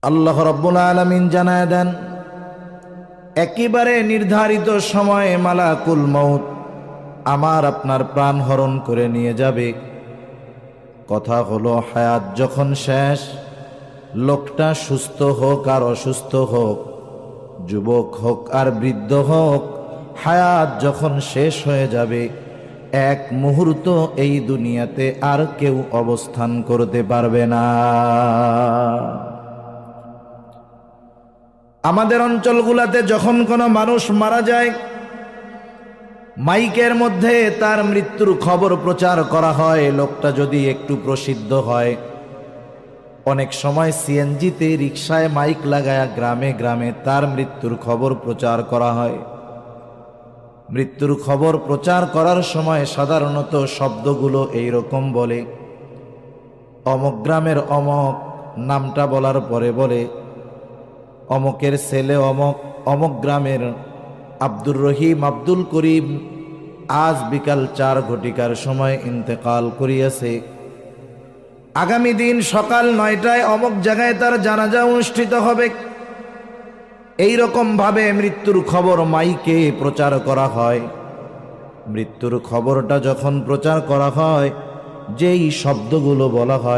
আল্লাহ রাব্বুল আলামিন জানায় দেন, একেবারে নির্ধারিত সময়ে মালাকুল মউত আমার আপনার প্রাণ হরণ করে নিয়ে যাবে। কথা হলো, হায়াত যখন শেষ, লোকটা সুস্থ হোক আর অসুস্থ হোক, যুবক হোক আর বৃদ্ধ হোক, হায়াত যখন শেষ হয়ে যাবে, এক মুহূর্ত এই দুনিয়াতে আর কেউ অবস্থান করতে পারবে না। আমাদের অঞ্চলগুলোতে যখন কোনো মানুষ মারা যায়, মাইকের মধ্যে তার মৃত্যুর খবর প্রচার করা হয়। লোকটা যদি একটু প্রসিদ্ধ হয়, অনেক সময় সিএনজিতে, রিকশায় মাইক লাগায়া গ্রামে গ্রামে তার মৃত্যুর খবর প্রচার করা হয়। মৃত্যুর খবর প্রচার করার সময় সাধারণত শব্দগুলো এইরকম বলে, অমক গ্রামের অমক, নামটা বলার পরে বলে অমকের ছেলে অমক, অমক গ্রামের আব্দুর রহিম, আব্দুল করিম আজ বিকাল 4 ঘটিকার সময় ইন্তেকাল করিয়াছে। আগামী দিন সকাল 9টায় অমক জায়গায় তার জানাজা অনুষ্ঠিত হবে। এই রকম ভাবে মৃত্যুর খবর মাইকে প্রচার করা হয়। মৃত্যুর খবরটা যখন প্রচার করা হয়, যেই শব্দগুলো বলা হয়,